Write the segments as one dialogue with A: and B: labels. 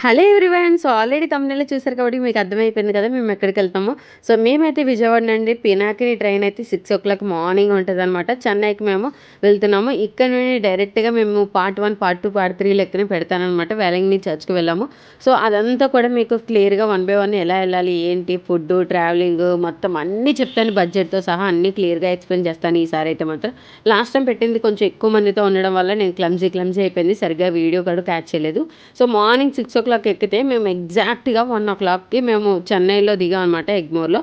A: Hello everyone. So, already థంబ్‌నెయిల్‌లో చూసారు కాబట్టి మీకు అర్థమైపోయింది కదా! మేము ఎక్కడికెళ్తామో. సో, మేమైతే విజయవాడ నుండి పినాకిని ట్రైన్ అయితే 6:00 మార్నింగ్ ఉంటదనమాట. చెన్నైకి మేము వెళ్తున్నాము. ఇక్కడ నుండి డైరెక్ట్‌గా మేము పార్ట్ 1, పార్ట్ 2, పార్ట్ 3 లెక్కనే పెడతాననమాట. వేలంగిని చర్చ్‌కి వెళ్ళాము. సో, అదంతా కూడా మీకు క్లియర్‌గా వన్ బై వన్ ఎలా ఎళ్ళాలి, ఏంటి, ఫుడ్డు, ట్రావెలింగు మొత్తం అన్నీ చెప్తాను. బడ్జెట్‌తో సహా అన్నీ క్లియర్‌గా ఎక్స్‌ప్లెయిన్ చేస్తాను ఈసారైతే మాత్రం. లాస్ట్ టైం పెట్టింది కొంచెం ఎక్కువ మందితో ఉండడం వల్ల నేను క్లమ్జీ అయిపోయింది. సరిగ్గా వీడియో కూడా క్యాచ్ చేయలేదు. సో, మార్నింగ్ 6:00 ఎక్కితే మేము ఎగ్జాక్ట్‌గా 1:00కి మేము చెన్నైలో దిగామనమాట ఎగ్మోర్‌లో.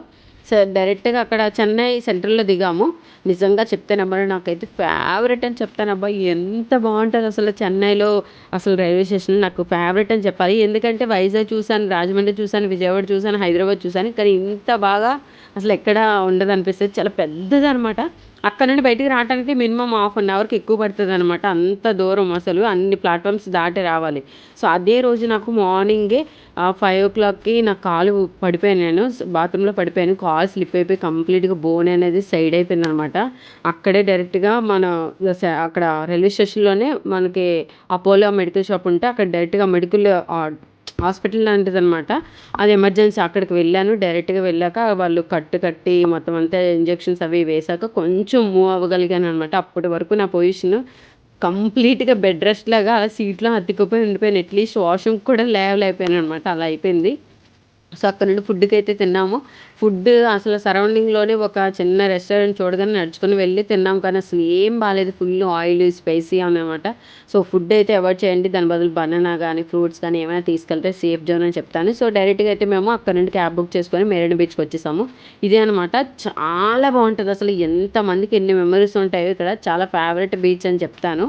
A: సో, డైరెక్ట్‌గా అక్కడ చెన్నై సెంట్రల్‌లో దిగాము. నిజంగా చెప్తే నమ్మరు, నాకైతే ఫేవరెట్ అని చెప్తానబ్బా! ఎంత బావుంటదసలు చెన్నైలో అసలు రైల్వే స్టేషన్ నాకు ఫేవరెట్ అని చెప్పాలి. ఎందుకంటే వైజాగ్ చూసాను, రాజమండ్రి చూసాను, విజయవాడ చూసాను, హైదరాబాద్ చూసాను. కానీ ఇంత బాగా అసలెక్కడా ఉండదనిపిస్తది. చాలా పెద్దదనమాట. అక్కడ నుండి బయటికి రావటానికి మినిమమ్ హాఫ్ అన్ అవర్‌కి ఎక్కువ పడతదనమాట. అంత దూరం అసలు. అన్ని ప్లాట్‌ఫార్మ్స్ దాటి రావాలి. సో, అదే రోజు నాకు మార్నింగే 5:00కి నా కాలు పడిపోయాను నేను. బాత్రూమ్‌లో పడిపోయాను. కాలు స్లిప్ అయిపోయి కంప్లీట్‌గా బోన్ అనేది సైడ్ అయిపోయిందనమాట. అక్కడే డైరెక్ట్‌గా మన అక్కడ రైల్వే స్టేషన్‌లోనే మనకి అపోలో మెడికల్ షాప్ ఉంటే అక్కడ డైరెక్ట్‌గా మెడికల్ హాస్పిటల్ లాంటిదనమాట. అది ఎమర్జెన్సీ అక్కడికి వెళ్ళాను. డైరెక్ట్‌గా వెళ్ళాక వాళ్ళు కట్టి మొత్తం అంతా ఇంజెక్షన్స్ అవి వేశాక కొంచెం మూవ్ అవ్వగలిగాననమాట. అప్పటి వరకు నా పొజిషను కంప్లీట్‌గా బెడ్ రెస్ట్ లాగా అలా సీట్‌లో అతుక్కుపోయి ఉండిపోయాను. అట్‌లీస్ట్ వాష్‌రూమ్‌కి కూడా లేవలేకపోయాననమాట. అలా అయిపోయింది. సో, అక్కడ నుండి ఫుడ్‌కైతే తిన్నాము. ఫుడ్ అసలు సరౌండింగ్‌లోనే ఒక చిన్న రెస్టారెంట్ చూడగానే నడుచుకొని వెళ్లి తిన్నాం. కానీ అసలు ఏం బాలేదు. ఫుల్ ఆయిల్, స్పైసీ అనమాట. సో, ఫుడ్ అయితే అవాయిడ్ చేయండి. దాని బదులు బనానా గానీ, ఫ్రూట్స్ కానీ ఏమైనా తీసుకెళ్తే సేఫ్ జోన్ అని చెప్తాను. సో, డైరెక్ట్‌గా అయితే మేము అక్కడ నుండి క్యాబ్ బుక్ చేసుకొని మెరీనా బీచ్‌కి వచ్చేసాము. ఇదే అనమాట. చాలా బావుంటది. అసలు ఎంతమందికి ఎన్ని మెమోరీస్ ఉంటాయో ఇక్కడ. చాలా ఫేవరెట్ బీచ్ అని చెప్తాను.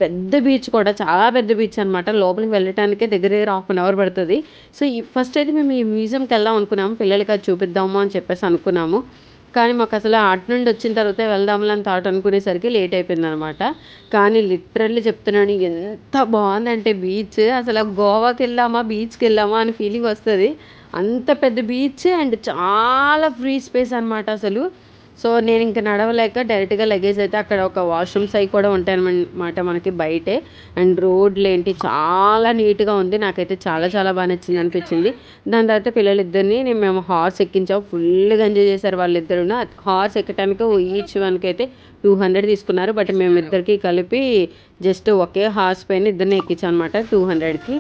A: పెద్ద బీచ్ కూడా చాలా పెద్ద బీచ్ అనమాట. లోపలికి వెళ్ళటానికే దగ్గర దగ్గర హాఫ్ అన్ అవర్ పడతది. సో, ఫస్ట్ అయితే మేము ఈ మ్యూజియంకెళ్దాం అనుకున్నాము. పిల్లలకి అది చూపిద్దాము అని చెప్పేసి అనుకున్నాము. కానీ మాకసలు అటు నుండి వచ్చిన తర్వాతే వెళ్దాంలే అని థాట్ అనుకునేసరికి లేట్ అయిపోయిందనమాట. కానీ లిటరల్లీ చెప్తున్నాను, ఎంత బావుందంటే బీచ్ అసల గోవాకెళ్ళామా, బీచ్‌కెళ్ళామా అని ఫీలింగ్ వస్తది. అంత పెద్ద బీచ్ అండ్ చాలా ఫ్రీ స్పేస్ అనమాట అసలు. సో, నేనింక నడవలేక డైరెక్ట్‌గా లగేజ్ అయితే అక్కడ ఒక వాష్‌రూమ్స్ అయి కూడా ఉంటాయనమాట మనకి బయటే. అండ్ రోడ్లేంటి చాలా నీట్‌గా ఉంది. నాకైతే చాలా బా నచ్చిందనిపించింది. దాని తర్వాత పిల్లలిద్దరిని మేము హార్స్ ఎక్కించాం. ఫుల్లుగా ఎంజాయ్ చేశారు వాళ్ళిద్దరూను. హార్స్ ఎక్కటానికి ఈచ్ వన్‌కైతే 200 తీసుకున్నారు. బట్ మేమిద్దరికీ కలిపి జస్ట్ ఒకే హార్స్ పైన ఇద్దరిని ఎక్కించాం అనమాట 200కి.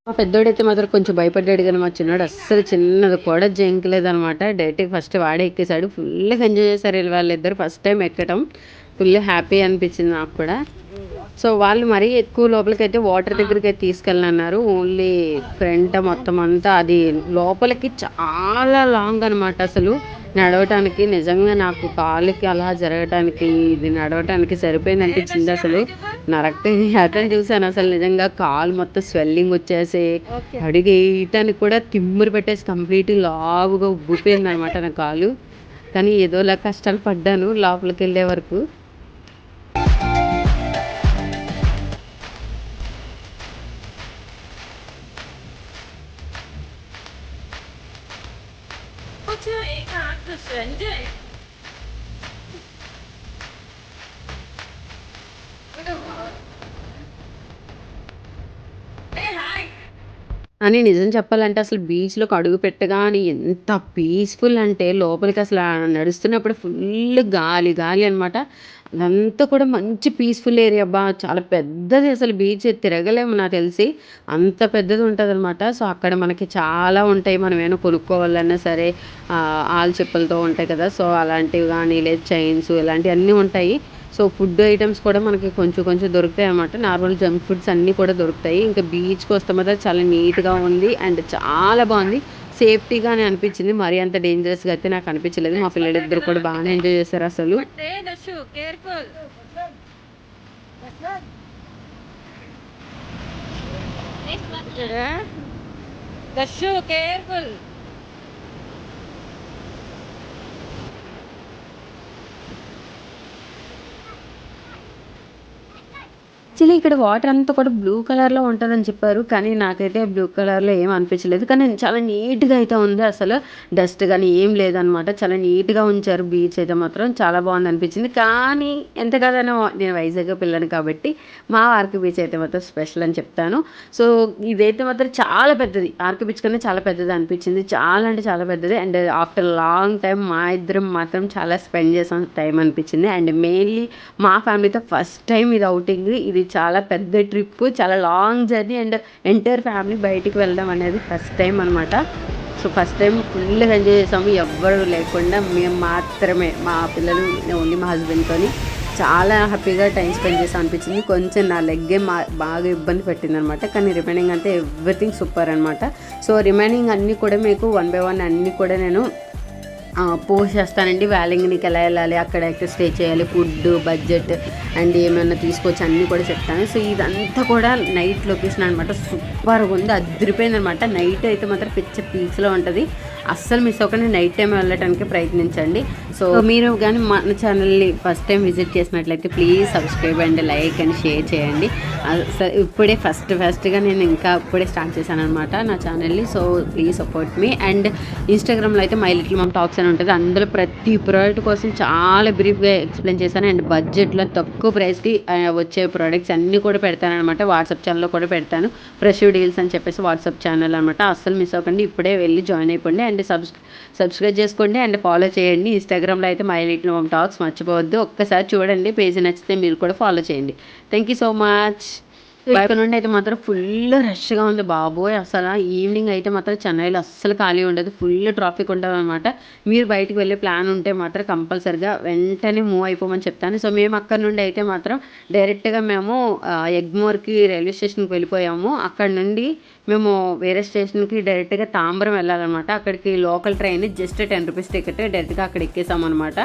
A: మా పెద్దోడైతే మాత్రం కొంచెం భయపడ్డాడు గానీ, మా చిన్నోడు అస్సలు చిన్నది కూడా జంకలేదనమాట. డైరెక్ట్‌గా ఫస్ట్ వాడే ఎక్కేసాడు. ఫుల్లుగా ఎంజాయ్ చేశారు వాళ్ళిద్దరు ఫస్ట్ టైం ఎక్కటం. ఫుల్ హ్యాపీ అనిపించింది నాకు కూడా. సో, వాళ్ళు మరీ ఎక్కువ లోపలికైతే వాటర్ దగ్గరికైతే తీసుకెళ్ళనన్నారు. ఓన్లీ ఫ్రంట్ మొత్తం అంతా అది లోపలికి చాలా లాంగ్ అనమాట అసలు. నడవటానికి నిజంగా నాకు కాళ్ళకి అలా జరగటానికి, ఇది నడవటానికి సరిపోయిందనిపించిందసలు. నా రక్తం యాత్రను చూసానసలు నిజంగా కాలు మొత్తం స్వెల్లింగ్ వచ్చేసి, అడుగేయటానికి కూడా తిమ్మిరి పెట్టేసి కంప్లీట్‌గా లావుగా ఉబ్బిపోయిందనమాట నా కాలు. కానీ ఏదోలా కష్టాలు పడ్డాను లోపలికెళ్ళే వరకు. అని నిజం చెప్పాలంటే అసలు బీచ్‌లోకి అడుగు పెట్టగానే ఎంత పీస్‌ఫుల్ అంటే లోపలికి అసల నడుస్తున్నప్పుడు ఫుల్ గాలి అనమాట. అదంతా కూడా మంచి పీస్‌ఫుల్ ఏరియా అబ్బా! చాలా పెద్దది అసలు బీచ్ తిరగలేము నాకు తెలిసి. అంత పెద్దది ఉంటదనమాట. సో, అక్కడ మనకి చాలా ఉంటాయి. మనం ఏమైనా కొనుక్కోవాలన్నా సరే ఆలు చెప్పలతో ఉంటాయి కదా! సో, అలాంటివి గానీ లేదా చైన్స్ ఇలాంటియన్నీ ఉంటాయి. సో, ఫుడ్ ఐటెమ్స్ కూడా మనకి కొంచెం దొరుకుతాయనమాట. నార్మల్ జంక్ ఫుడ్స్ అన్నీ కూడా దొరుకుతాయి. ఇంకా బీచ్‌కొస్తే మాత్రం చాలా నీట్‌గా ఉంది. అండ్ చాలా బావుంది. సేఫ్టీగానే అనిపించింది. మరీ అంత డేంజరస్‌గా అయితే నాకు అనిపించలేదు. మా పిల్లలిద్దరూ కూడా బాగానే ఎంజాయ్ చేశారసలు. దర్శు కేర్‌ఫుల్. యాక్చువల్లీ ఇక్కడ వాటర్ అంతా కూడా బ్లూ కలర్‌లో ఉంటదని చెప్పారు. కానీ నాకైతే బ్లూ కలర్‌లో ఏమి అనిపించలేదు. కానీ చాలా నీట్‌గా అయితే ఉంది అసలు. డస్ట్ గాని ఏం లేదనమాట. చాలా నీట్‌గా ఉంచారు బీచ్ అయితే మాత్రం. చాలా బాగుందనిపించింది. కానీ ఎంత కాదన్నా నేను వైజాగ్ పిల్లని కాబట్టి మా ఆర్‌కే బీచ్ అయితే మాత్రం స్పెషల్ అని చెప్తాను. సో, ఇదైతే మాత్రం చాలా పెద్దది. ఆర్‌కే బీచ్ కన్నా చాలా పెద్దది అనిపించింది. చాలా అంటే చాలా పెద్దది. అండ్ ఆఫ్టర్ లాంగ్ టైమ్ మా ఇద్దరం మాత్రం చాలా స్పెండ్ చేసాం టైం అనిపించింది. అండ్ మెయిన్‌లీ మా ఫ్యామిలీతో ఫస్ట్ టైం ఇది ఔటింగ్. ఇది చాలా పెద్ద ట్రిప్. చాలా long journey and entire family బయటికి వెళ్ళడం అనేది ఫస్ట్ టైం అనమాట. సో, ఫస్ట్ టైం ఫుల్‌గా ఎంజాయ్ చేసాము. ఎవ్వరు లేకుండా మేము మాత్రమే. మా పిల్లలు, ఓన్లీ మా హస్బెండ్‌తోని చాలా హ్యాపీగా టైం స్పెండ్ చేసాం అనిపించింది. కొంచెం నా లెగ్గే బాగా ఇబ్బంది పెట్టిందనమాట. కానీ రిమైనింగ్ అంతా ఎవ్రీథింగ్ సూపర్ అనమాట. సో, రిమైనింగ్ అన్నీ కూడా మీకు వన్ బై వన్ అన్నీ కూడా నేను పోస్ట్ చేస్తానండి. వ్యాలింగ్‌నికి ఎలా వెళ్ళాలి, అక్కడ ఎక్కడ స్టే చేయాలి, ఫుడ్, బడ్జెట్ అండ్ ఏమైనా తీసుకోవచ్చు అన్నీ కూడా చెప్తాను. సో, ఇదంతా కూడా నైట్ లొకేషన్ అనమాట. సూపర్‌గా ఉంది. అదిరిపోయిందనమాట. నైట్ అయితే మాత్రం పిచ్చ పీక్స్‌లో ఉంటుంది. అస్సలు మిస్ అవ్వకుండా నైట్ టైం వెళ్ళటానికి ప్రయత్నించండి. సో, మీరు కానీ మన ఛానల్ని ఫస్ట్ టైం విజిట్ చేసినట్లయితే please subscribe and like and share చేయండి. ఇప్పుడే ఫస్ట్గా నేను ఇంకా ఇప్పుడే స్టార్ట్ చేశాను అనమాట నా ఛానల్ని. So, please support me. And ఇన్స్టాగ్రామ్లో అయితే మై లిటిల్ మమ్ టాక్స్ అని ఉంటుంది. అందులో ప్రతి ప్రోడక్ట్ కోసం చాలా బ్రీఫ్గా ఎక్స్ప్లెయిన్ చేశాను. అండ్ బడ్జెట్లో తక్కువ ప్రైస్కి వచ్చే ప్రోడక్ట్స్ అన్నీ కూడా పెడతాను అనమాట. వాట్సాప్ ఛానల్లో కూడా పెడతాను. ఫ్రెష్ డీల్స్ అని చెప్పేసి వాట్సాప్ ఛానల్ అనమాట. అస్సలు మిస్ అవ్వకండి. ఇప్పుడే వెళ్ళి జాయిన్ అయిపోండి. అండ్ సబ్స్క్రైబ్ చేసుకోండి అండ్ ఫాలో చేయండి. ఇన్స్టాగ్రామ్లో అయితే మై లిటిల్ మమ్ టాక్స్ మర్చిపోవద్దు. ఒక్కసారి చూడండి. పేజ్ నచ్చితే మీరు కూడా ఫాలో చేయండి. Thank you so much. ఇక్కడ నుండి అయితే మాత్రం ఫుల్ రష్గా ఉంది బాబోయ్. అసలు ఈవినింగ్ అయితే మాత్రం చెన్నైలో అస్సలు ఖాళీ ఉండదు. ఫుల్ ట్రాఫిక్ ఉంటుంది అనమాట. మీరు బయటికి వెళ్ళే ప్లాన్ ఉంటే మాత్రం కంపల్సరిగా వెంటనే మూవ్ అయిపోమని చెప్తాను. సో, మేము అక్కడ నుండి అయితే మాత్రం డైరెక్ట్గా మేము ఎగ్మోర్కి రైల్వే స్టేషన్కి వెళ్ళిపోయాము. అక్కడ నుండి మేము వేరే స్టేషన్కి డైరెక్ట్గా తాంబరం వెళ్ళాలన్నమాట. అక్కడికి local train just 10 rupees ticket. డైరెక్ట్గా అక్కడ ఎక్కేసామన్నమాట.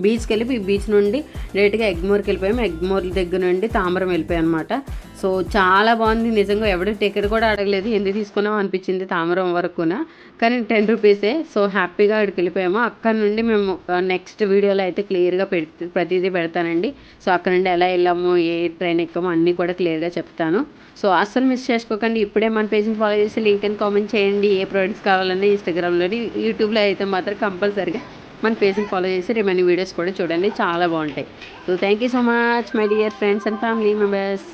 A: బీచ్కి వెళ్ళి బీచ్ నుండి డైరెక్ట్గా ఎగ్మోర్కి వెళ్ళిపోయాము. ఎగ్మోర్ దగ్గర నుండి తాంబరం వెళ్ళిపోయాం అనమాట. సో, చాలా బాగుంది నిజంగా. ఎవరు టికెట్ కూడా అడగలేదు. ఎందుకు తీసుకున్నాం అనిపించింది తాంబరం వరకున. కానీ 10 రూపీసే. సో, హ్యాపీగా అక్కడికి వెళ్ళిపోయాము. అక్కడ నుండి మేము నెక్స్ట్ వీడియోలో అయితే క్లియర్గా ప్రతిదీ పెడతానండి. సో, అక్కడ నుండి ఎలా వెళ్ళాము, ఏ ట్రైన్ ఎక్కామో అన్నీ కూడా క్లియర్గా చెప్తాను. సో, అస్సలు మిస్ చేసుకోకండి. ఇప్పుడే మన పేజ్ని ఫాలో చేసి లింక్ అని కామెంట్ చేయండి. ఏ ప్రోడక్ట్స్ కావాలన్నా ఇన్స్టాగ్రామ్లోని, యూట్యూబ్లో అయితే మాత్రం కంపల్సరిగా మన పేజ్ని ఫాలో చేసి రిమైనింగ్ వీడియోస్ కూడా చూడండి. చాలా బాగుంటాయి. So, thank you so much my dear friends and family members.